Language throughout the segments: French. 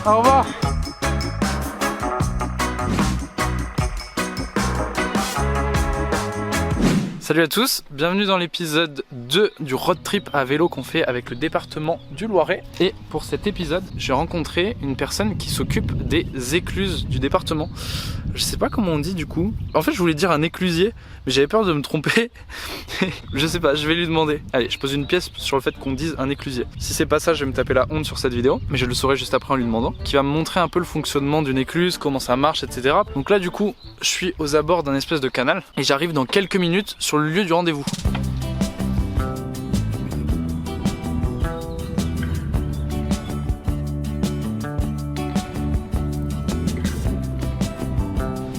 Au revoir. Salut à tous, bienvenue dans l'épisode 2 du road trip à vélo qu'on fait avec le département du Loiret. Et pour cet épisode, j'ai rencontré une personne qui s'occupe des écluses du département. Je sais pas comment on dit du coup. En fait, je voulais dire un éclusier, mais j'avais peur de me tromper. Je sais pas, je vais lui demander. Allez, je pose une pièce sur le fait qu'on dise un éclusier. Si c'est pas ça, je vais me taper la honte sur cette vidéo, mais je le saurai juste après en lui demandant. Qui va me montrer un peu le fonctionnement d'une écluse, comment ça marche, etc. Donc là, du coup, je suis aux abords d'un espèce de canal et j'arrive dans quelques minutes sur le lieu du rendez-vous.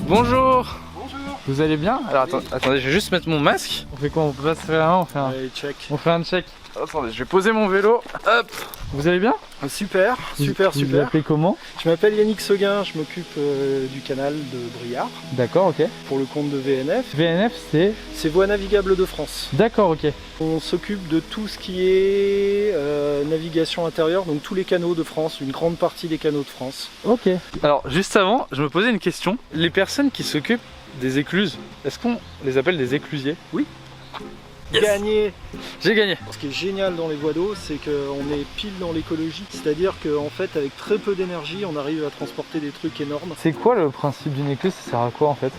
Bonjour. Bonjour. Vous allez bien? Alors attendez, je vais juste mettre mon masque. On fait quoi? On passe rien, on fait un... Allez, check. On fait un check. Attendez, je vais poser mon vélo. Hop. Vous allez bien? Super, super. Vous vous appelez comment? Je m'appelle Yannick Seguin, je m'occupe du canal de Briard D'accord, ok. pour le compte de VNF. VNF, c'est... C'est Voies navigables de France. D'accord, ok. On s'occupe de tout ce qui est navigation intérieure, donc tous les canaux de France, une grande partie des canaux de France. Ok. Alors, juste avant, je me posais une question. Les personnes qui s'occupent des écluses, est-ce qu'on les appelle des éclusiers? Oui. Yes. Gagné. J'ai gagné. Ce qui est génial dans les voies d'eau, c'est qu'on est pile dans l'écologie, c'est-à-dire qu'en fait, avec très peu d'énergie, on arrive à transporter des trucs énormes. C'est quoi le principe d'une écluse? Ça sert à quoi en fait?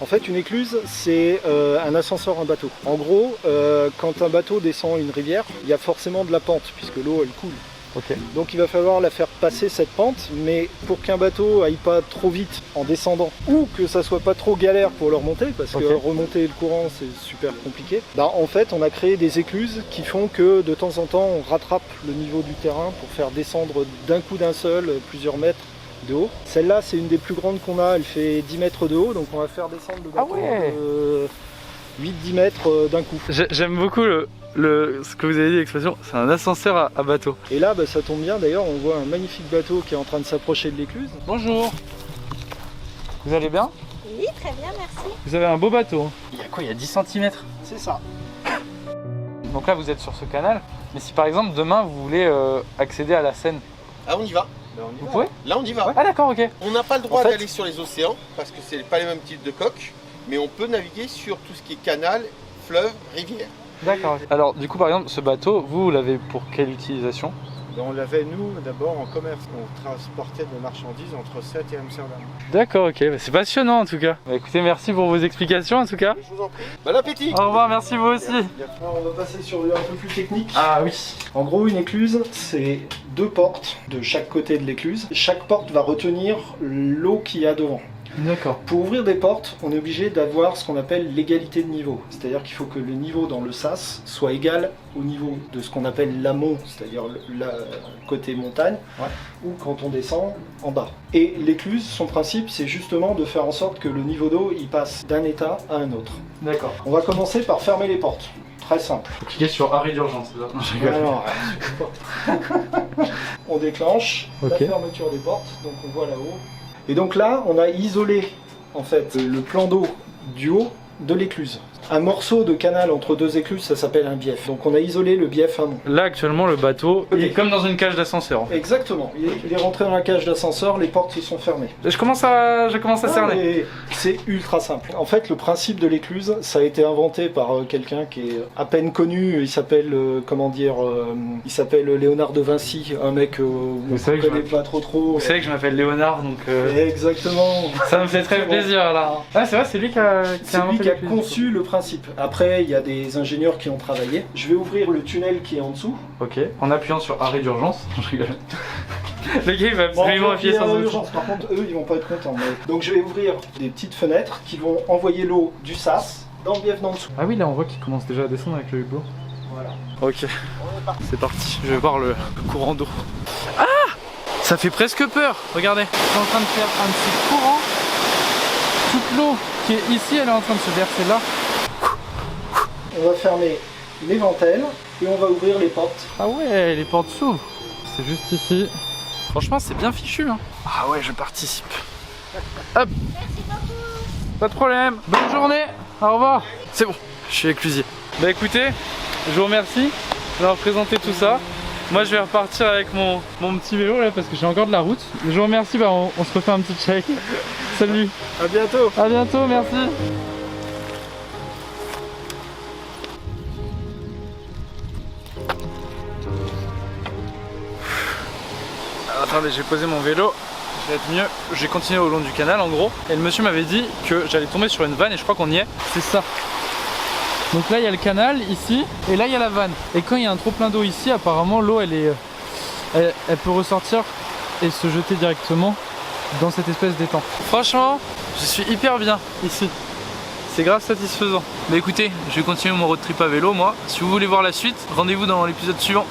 En fait, une écluse, c'est un ascenseur en bateau. En gros, quand un bateau descend une rivière, il y a forcément de la pente, puisque l'eau, elle coule. Ok. Donc il va falloir la faire passer cette pente, mais pour qu'un bateau aille pas trop vite en descendant, ou que ça soit pas trop galère pour le remonter, parce que remonter le courant c'est super compliqué, bah, en fait on a créé des écluses qui font que de temps en temps on rattrape le niveau du terrain pour faire descendre d'un coup d'un seul plusieurs mètres de haut. Celle-là c'est une des plus grandes qu'on a, elle fait 10 mètres de haut, donc on va faire descendre le bateau de 8-10 mètres d'un coup. J'aime beaucoup ce que vous avez dit, l'expression, c'est un ascenseur à bateau. Et là, bah, ça tombe bien, d'ailleurs, on voit un magnifique bateau qui est en train de s'approcher de l'écluse. Bonjour. Vous allez bien? Oui, très bien, merci. Vous avez un beau bateau. Il y a quoi? Il y a 10 cm. C'est ça. Donc là, vous êtes sur ce canal. Mais si par exemple, demain, vous voulez accéder à la Seine, Ah, on y va. vous pouvez? Là, on y va. Ah d'accord, ok. On n'a pas le droit En fait- d'aller sur les océans parce que c'est pas les mêmes types de coques, mais on peut naviguer sur tout ce qui est canal, fleuve, rivière. D'accord. Alors du coup, par exemple, ce bateau, vous l'avez pour quelle utilisation? On l'avait, nous, d'abord en commerce. On transportait des marchandises entre Sète et Amsterdam. D'accord, ok. Bah, c'est passionnant en tout cas. Bah, écoutez, merci pour vos explications en tout cas. Je vous en prie. Bon appétit. Au revoir, merci vous aussi. On va passer sur un peu plus technique. Ah oui. En gros, une écluse, c'est 2 portes de chaque côté de l'écluse. Chaque porte va retenir l'eau qu'il y a devant. D'accord. Pour ouvrir des portes, on est obligé d'avoir ce qu'on appelle l'égalité de niveau. C'est-à-dire qu'il faut que le niveau dans le sas soit égal au niveau de ce qu'on appelle l'amont, c'est-à-dire le côté montagne, ou quand on descend en bas. Et l'écluse, son principe, c'est justement de faire en sorte que le niveau d'eau il passe d'un état à un autre. D'accord. On va commencer par fermer les portes. Très simple. Faut cliquer sur arrêt d'urgence, c'est ça? Non, je rigole. Alors, on déclenche Ok. la fermeture des portes, donc on voit là-haut. Et donc là, on a isolé en fait le plan d'eau du haut de l'écluse. Un morceau de canal entre 2 écluses, ça s'appelle un bief. Donc on a isolé le bief amont. Là actuellement, le bateau il est comme dans une cage d'ascenseur. En fait. Exactement. Il est rentré dans la cage d'ascenseur, les portes ils sont fermées. Je commence à cerner. Mais c'est ultra simple. En fait, le principe de l'écluse, ça a été inventé par quelqu'un qui est à peine connu. Il s'appelle, il s'appelle Léonard de Vinci, un mec on savez ne que je connaît pas trop. Vous savez que je m'appelle Léonard, donc Exactement. ça me fait très plaisir là. Ah c'est vrai, c'est lui qui a C'est lui qui a conçu le principe. Après, il y a des ingénieurs qui ont travaillé. Je vais ouvrir le tunnel qui est en dessous. Ok, en appuyant sur arrêt d'urgence. Je rigole. Le gars il va Bon, absolument il appuyer y a sans doute. urgence. Par contre, eux, ils vont pas être contents. Donc, je vais ouvrir des petites fenêtres qui vont envoyer l'eau du sas dans le bief d'en dessous. Ah oui, là on voit qu'il commence déjà à descendre avec le hublot. Voilà. Ok, c'est parti. Je vais voir le courant d'eau. Ah, ça fait presque peur. Regardez, je suis en train de faire un petit courant. Toute l'eau qui est ici, elle est en train de se verser là. On va fermer les ventelles et on va ouvrir les portes. Ah ouais, les portes s'ouvrent. C'est juste ici. Franchement, c'est bien fichu. Hein. Ah ouais, je participe. Hop. Pas de problème. Bonne journée. Au revoir. C'est bon, je suis éclusier. Bah écoutez, je vous remercie d'avoir présenté tout ça. Moi je vais repartir avec mon petit vélo là parce que j'ai encore de la route. Je vous remercie, bah, on se refait un petit check. Salut. À bientôt. À bientôt, merci. Alors, attendez, j'ai posé mon vélo. Je vais être mieux. J'ai continué au long du canal en gros. Et le monsieur m'avait dit que j'allais tomber sur une vanne et je crois qu'on y est. C'est ça. Donc là il y a le canal ici et là il y a la vanne. Et quand il y a un trop plein d'eau ici, apparemment l'eau elle peut ressortir et se jeter directement dans cette espèce d'étang. Franchement, je suis hyper bien ici. C'est grave satisfaisant. Mais écoutez, je vais continuer mon road trip à vélo moi. Si vous voulez voir la suite, rendez-vous dans l'épisode suivant.